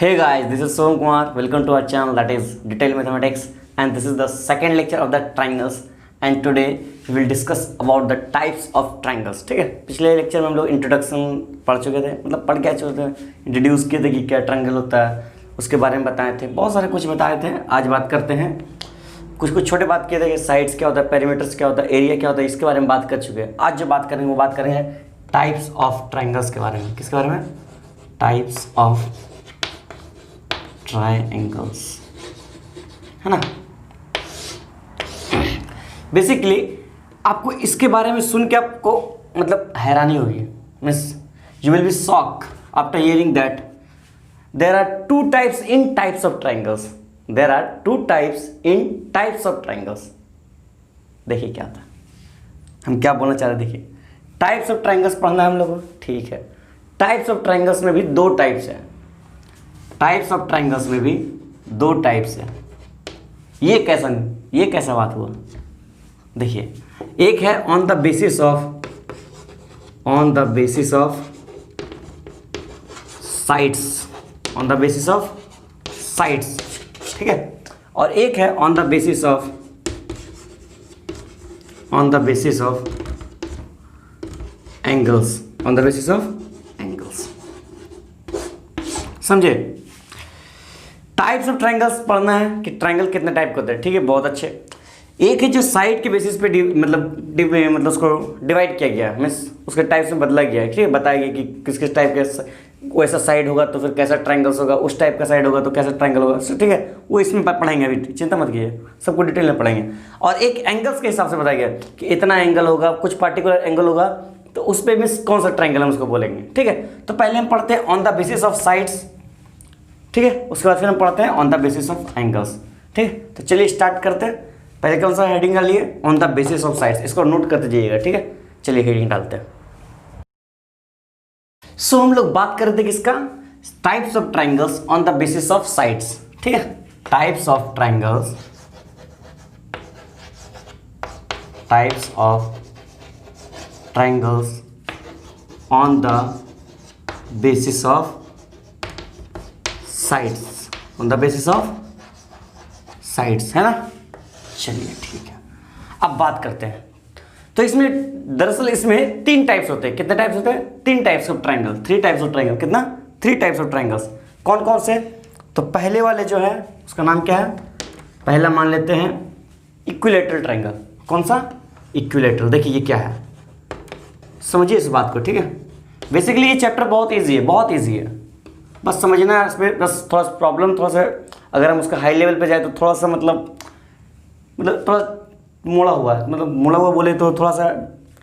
Hey guys, this is Som Kumar. Welcome to our channel that is Detailed Mathematics, and this is the second lecture of the triangles. And today we will discuss about the types of triangles. ठीक है, पिछले lecture में हम लोग introduction पढ़ चुके थे, मतलब पढ़ क्या चुके थे, इंट्रोड्यूस किए थे कि क्या ट्रायंगल होता है, उसके बारे में बताए थे, बहुत सारे कुछ बताए थे। आज बात करते हैं, कुछ छोटे बात किए थे कि साइड्स क्या होता है, पेरीमीटर्स क्या होता है, एरिया क्या होता है, इसके बारे में बात कर चुके हैं। आज जो बात करेंगे वो बात करेंगे टाइप्स ऑफ ट्रायंगल्स के बारे में। किसके बारे में? टाइप्स ऑफ ट्रायंगल्स, है ना। बेसिकली आपको इसके बारे में सुन के आपको मतलब हैरानी होगी, means you will be shock after hearing that there are two types in types of triangles. There are two types in types of triangles. देखिए क्या था, हम क्या बोलना चाह रहे, देखिए टाइप्स ऑफ ट्रायंगल्स पढ़ना है हम लोगों को, ठीक है। टाइप्स ऑफ ट्रायंगल्स में भी दो टाइप्स है, टाइप्स ऑफ ट्रायंगल्स में भी दो टाइप्स है। ये कैसा बात हुआ, देखिए एक है on the basis of sides, on the basis of sides, ठीक है। और एक है on the basis of angles, on the basis of angles. समझे? टाइप्स ऑफ ट्रायंगल्स पढ़ना है कि ट्रायंगल कितने टाइप के होते हैं, ठीक है, बहुत अच्छे। एक है जो साइड के बेसिस पे मतलब उसको डिवाइड किया गया, मीन्स उसके टाइप्स में बदला गया है, ठीक है। बताया गया कि किस किस टाइप के, वैसा साइड होगा तो फिर कैसा ट्रायंगल्स होगा, उस टाइप का साइड होगा तो कैसा ट्रायंगल होगा, ठीक है। वो इसमें पढ़ेंगे, अभी चिंता मत कीजिए, सबको डिटेल में पढ़ेंगे। और एक एंगल्स के हिसाब से बताया गया कि इतना एंगल होगा, कुछ पार्टिकुलर एंगल होगा, तो उस पर मीन्स कौन सा ट्रायंगल हम उसको बोलेंगे, ठीक है। तो पहले हम पढ़ते हैं on the basis of sides, ठीक है। उसके बाद फिर हम पढ़ते हैं on the basis of angles, ठीक है। तो चलिए स्टार्ट करते हैं। पहले कौन सा हेडिंग का लिए? On the basis of sides, इसको नोट करते जाइएगा, ठीक है। चलिए हेडिंग डालते हैं। सो हम लोग बात करते हैं किसका? Types of triangles on the basis of sides, ठीक है। Types of triangles, types of triangles on the basis of sides, on the basis of sides, है ना। चलिए ठीक है, अब बात करते हैं। तो इसमें दरअसल इसमें तीन टाइप्स होते हैं। कितने टाइप्स होते हैं? तीन types of triangle, three types of triangle. कितना? Three types of triangles. कौन कौन से? तो पहले वाले जो है उसका नाम क्या है? पहला मान लेते हैं इक्विलैटरल ट्रायंगल। कौन सा? इक्विलैटरल। देखिए ये क्या है, समझिए इस बात को, ठीक है। बेसिकली ये चैप्टर बहुत ईजी है, बहुत ईजी है, बस समझना है। इसमें बस थोड़ा सा प्रॉब्लम, थोड़ा सा अगर हम उसका हाई लेवल पे जाए तो थोड़ा सा मतलब थोड़ा मुड़ा हुआ है, मतलब मुड़ा हुआ बोले तो थोड़ा सा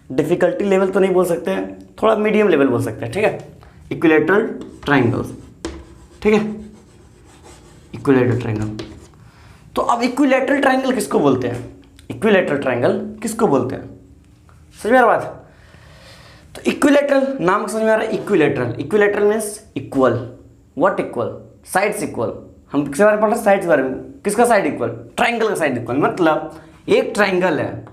डिफिकल्टी लेवल तो नहीं बोल सकते हैं, थोड़ा मीडियम लेवल बोल सकते हैं, ठीक है। इक्विलैटरल ट्रायंगल्स, ठीक है, इक्विलैटरल ट्रायंगल। तो अब इक्विलैटरल ट्रायंगल किसको बोलते हैं? इक्विलैटरल ट्रायंगल किसको बोलते हैं? समझ में आ रहा बात? तो इक्विलैटरल नाम समझ में आ रहा है। Equilateral means equal. What equal? Sides equal. हम किसके बारे में पढ़ रहे हैं? साइड्स के बारे में। किसका साइड इक्वल? ट्रायंगल का साइड इक्वल। मतलब एक ट्रायंगल है,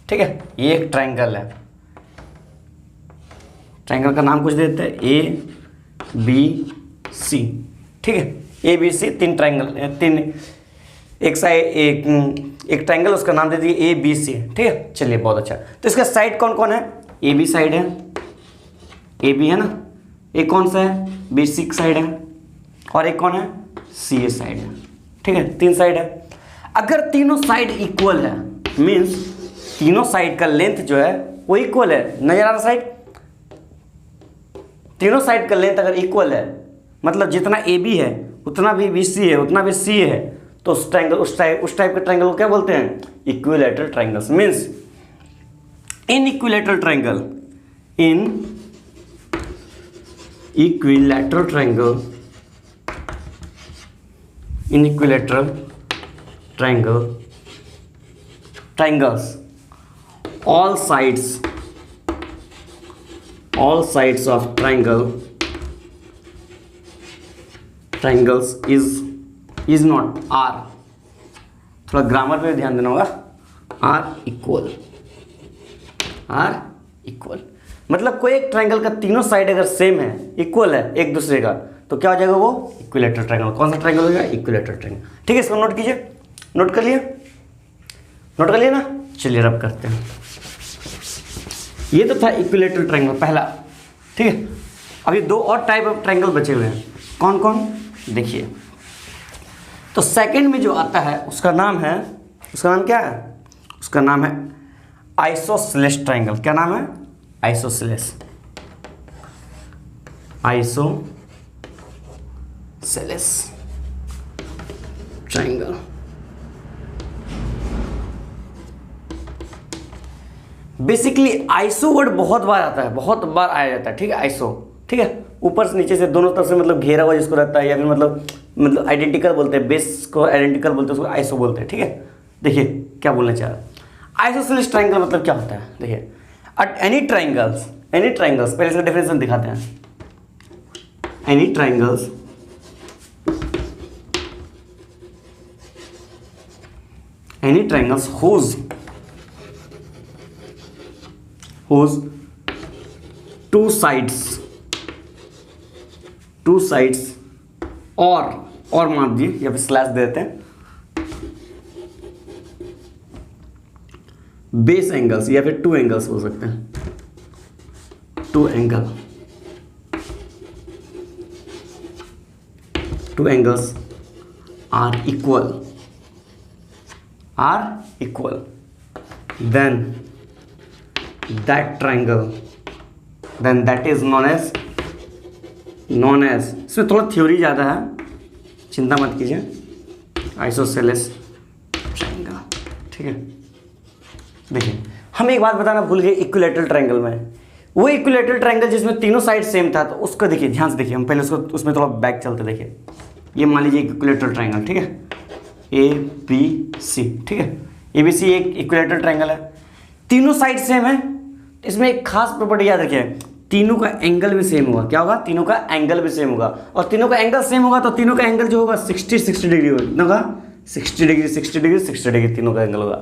ठीक है, ये एक ट्रायंगल है। ट्रायंगल का नाम कुछ देते हैं ए बी सी, ठीक है। ए बी सी तीन ट्रायंगल, तीन एक साइड, एक ट्रायंगल, उसका नाम दे दिए ए बी सी, ठीक है। चलिए बहुत अच्छा। तो इसका साइड कौन कौन है? ए बी साइड है, ए बी है ना, एक कौन सा है? बी सी साइड है, और एक कौन है? सी ए साइड है, ठीक है। तीन साइड है। अगर तीनों साइड इक्वल है, मीन्स तीनों साइड का लेंथ जो है वो इक्वल है, नजर आ रहा साइड? तीनों साइड का लेंथ अगर इक्वल है, मतलब जितना ए बी है उतना भी बी सी है, उतना भी सी है, तो उस ट्रायंगल, उस टाइप के ट्रायंगल को क्या बोलते हैं? Equilateral triangles. Means in equilateral triangle, in equilateral triangle, in equilateral triangles, all sides of triangles is not are, थोड़ा ग्रामर पे ध्यान देना होगा, are equal। मतलब कोई एक ट्रायंगल का तीनों साइड अगर सेम है, इक्वल है एक दूसरे का, तो क्या हो जाएगा वो इक्विलेटरल ट्रायंगल। कौन सा ट्रायंगल हो जाएगा? Equilateral triangle. ठीक है, इसको नोट कीजिए, नोट कर लिए, नोट कर लिए ना। चलिए रब करते हैं। ये तो था इक्विलेटरल ट्रायंगल पहला। ठीक है, अभी दो और टाइप ऑफ ट्रायंगल बचे हुए हैं। कौन कौन? देखिए, तो सेकंड में जो आता है उसका नाम है, उसका नाम क्या है? उसका नाम है आइसोसेलेस ट्रायंगल। क्या नाम है? Isosceles, isosceles triangle. Basically iso word बहुत बार आता है, बहुत बार आया जाता है। ठीक है, आइसो, ठीक है, ऊपर से नीचे से दोनों तरफ से मतलब घेरा हुआ जिसको रहता है, या फिर मतलब आइडेंटिकल बोलते हैं, बेस को आइडेंटिकल बोलते हैं, उसको आइसो बोलते हैं। ठीक है, देखिए क्या बोलना चाह रहा है। आइसोसेलेस ट्रायंगल मतलब क्या होता है? देखिए, एट एनी ट्रायंगल्स, पहले इसका डेफिनेशन दिखाते हैं। Any triangles whose two sides और मान दीजिए, या फिर स्लैश दे देते हैं, बेस एंगल्स, या फिर टू एंगल्स हो सकते हैं, two angles are equal, then that is known as, इसमें थोड़ा थ्योरी ज़्यादा है, चिंता मत कीजिए, आइसोसेलेस ट्रायंगल। ठीक है, देखिए हम एक बात बताना भूल गए, इक्विलेटरल ट्रायंगल में, वो इक्विलेटरल ट्रायंगल जिसमें तीनों साइड सेम था, तो उसको देखिए, ध्यान से देखिए, हम पहले उसको उसमें थोड़ा बैक चलते। देखिए, ये मान लीजिए इक्विलेटरल ट्रायंगल। ठीक है, ABC, ठीक है, ABC एक इक्विलेटरल ट्रायंगल है, तीनों साइड सेम है। इसमें एक खास प्रॉपर्टी याद रखिए, तीनों का एंगल भी सेम होगा। क्या होगा? तीनों का एंगल भी सेम होगा, और तीनों का एंगल सेम होगा तो तीनों का एंगल जो होगा 60 डिग्री होगा। कितना होगा? 60 डिग्री तीनों का एंगल होगा,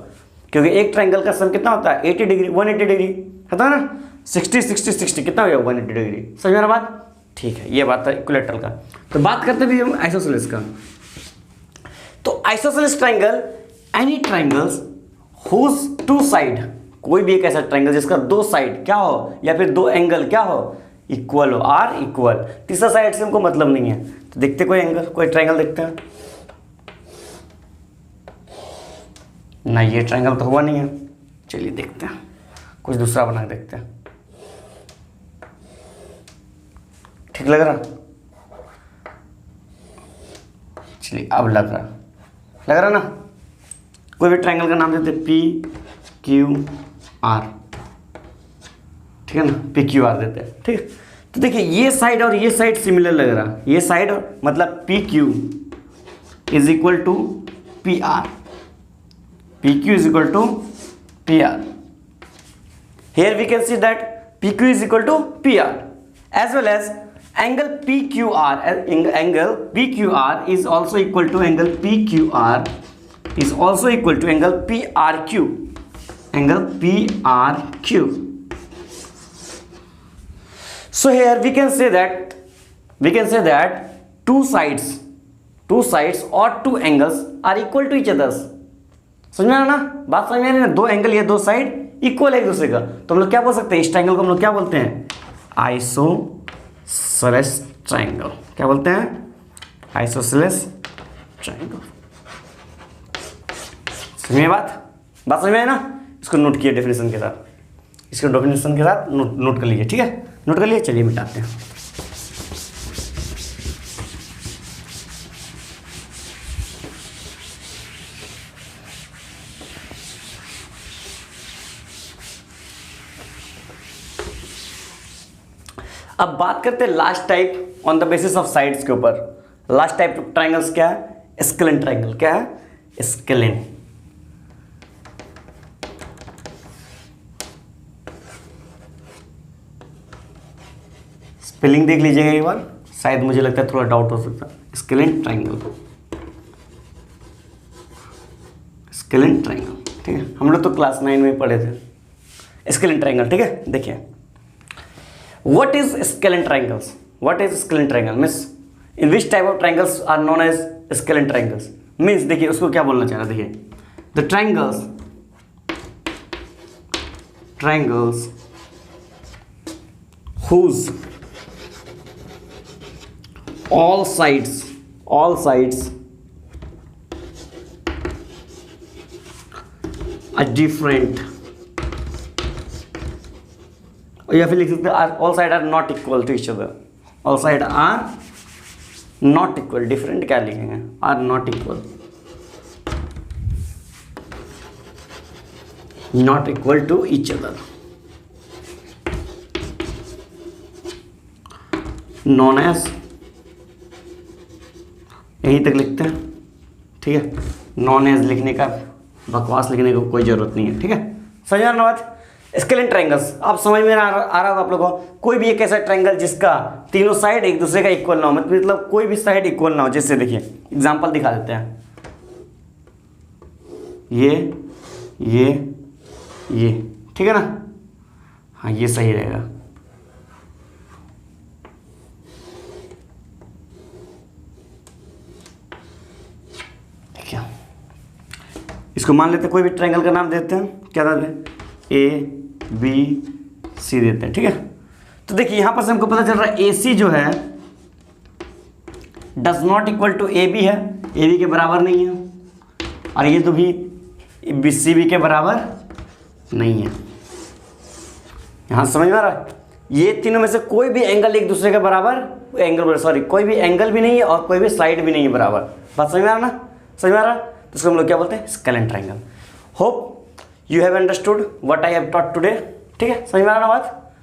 क्योंकि एक ट्रायंगल का सम कितना होता है? 80 डिग्री, 180 डिग्री होता है ना। 60 कितना हो गया? 180 डिग्री। समझ में आ बात? ठीक है, ये बात है इक्विलेटरल का। तो बात करते भी हम आइसोसेलेस का। तो isosceles triangle, any triangles whose two side, कोई भी एक ऐसा ट्रायंगल जिसका दो साइड क्या हो, या फिर दो एंगल क्या हो, इक्वल हो, आर इक्वल। तीसरा साइड से हमको मतलब नहीं है। तो देखते कोई एंगल, कोई ट्रायंगल देखते हैं ना, ये ट्रायंगल तो हुआ नहीं है। चलिए देखते हैं, कुछ दूसरा बना के देखते हैं। ठीक लग रहा? चलिए अब लग रहा ना। कोई भी ट्रायंगल का नाम देते PQR, ठीक है ना, PQR देते हैं। ठीक है, तो देखिए ये साइड और ये साइड सिमिलर लग रहा है। ये साइड मतलब PQ is equal to PR, PQ is equal to PR। Here we can see that PQ is equal to PR, as well as angle PQR is also equal to angle PQR is also equal to angle PRQ. So here we can say that two sides or two angles are equal to each other. समझ में आ रहा ना? बात समझ में आ रही है ना? दो एंगल या दो साइड इक्वल है एक दूसरे का, तो हम लोग क्या बोल सकते हैं? इस ट्रायंगल को हम लोग क्या बोलते हैं? Isosceles triangle. क्या बोलते हैं? Isosceles triangle. समझ में बात समझ में है ना? इसको नोट किया डेफिनेशन के साथ, नोट कर लीजिए। ठीक है, नोट कर लिए। चलिए मिटाते हैं। अब बात करते हैं last type on the basis of sides के ऊपर। लास्ट टाइप ऑफ ट्रायंगल्स क्या है? Scalene triangle. क्या है? स्केलेन। स्पेलिंग देख लीजिएगा एक बार, शायद मुझे लगता है थोड़ा डाउट हो सकता है। स्केलेन ट्रायंगल, ठीक है, हम लोग तो क्लास 9 में पढ़े थे स्केलेन ट्रायंगल। ठीक है, देखिए what is scalene triangles? What is scalene triangle means in which type of triangles are known as scalene triangles? Means देखिए उसको क्या बोलना चाह रहा है, देखिए the triangles whose all sides are different, या फिर लिख सकते हैं all side are not equal to each other. all side are not equal, different क्या लिखेंगे, are not equal, not equal to each other, known as, यहीं तक लिखते हैं, ठीक है। नॉन एज लिखने का, बकवास लिखने का कोई ज़रूरत नहीं है, ठीक है। समझ में बात? स्केलेन ट्राइंगल्स आप समझ में आ रहा होगा आप लोगों को। कोई भी एक ऐसा ट्राइंगल जिसका तीनों साइड एक दूसरे का इक्वल ना हो, मतलब कोई भी साइड इक्वल ना हो। जैसे देखिए एग्जांपल दिखा देते हैं, ये, ठीक है ना। हाँ ये सही रहेगा। इसको मान लेते हैं, कोई भी ट्रायंगल का नाम देते हैं, क्या नाम है, ABC देते हैं, ठीक है। तो देखिए यहाँ पर से हमको पता चल रहा है AC जो है does not equal to AB है, AB के बराबर नहीं है, और ये तो भी CB के बराबर नहीं है। यहाँ समझ में आ रहा है? ये तीनों में से कोई भी एंगल एक दूसरे के बराबर, कोई भी एंगल भी नहीं है और कोई भी साइड भी नहीं है बराबर। बात समझ में आ रहा ना? समझ में आ रहा? तो इसको हम लोग क्या बोलते हैं, scalene triangle. Hope you have understood what I have taught today, ठीक है। समझ में आ रहा ना बात?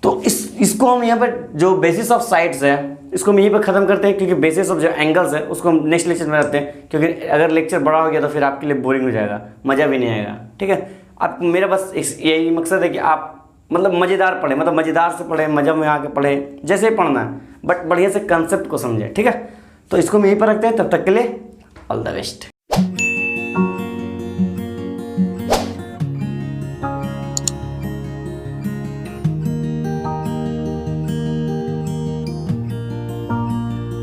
तो इसको हम यहाँ पर जो बेसिस ऑफ साइड्स है इसको हम यहीं पर ख़त्म करते हैं, क्योंकि बेसिस ऑफ जो एंगल्स है उसको हम नेक्स्ट लेक्चर में रखते हैं, क्योंकि अगर लेक्चर बड़ा हो गया तो फिर आपके लिए बोरिंग हो जाएगा, मज़ा भी नहीं आएगा, ठीक है। आप मेरा बस यही मकसद है कि आप मतलब मज़ेदार पढ़ें, मतलब मज़ेदार से पढ़ें, मज़ा में आके पढ़ें, जैसे ही पढ़ना है, बट बढ़िया से कंसेप्ट को समझें, ठीक है। तो इसको हम यहीं पर रखते हैं, तब तक के लिए ऑल द बेस्ट।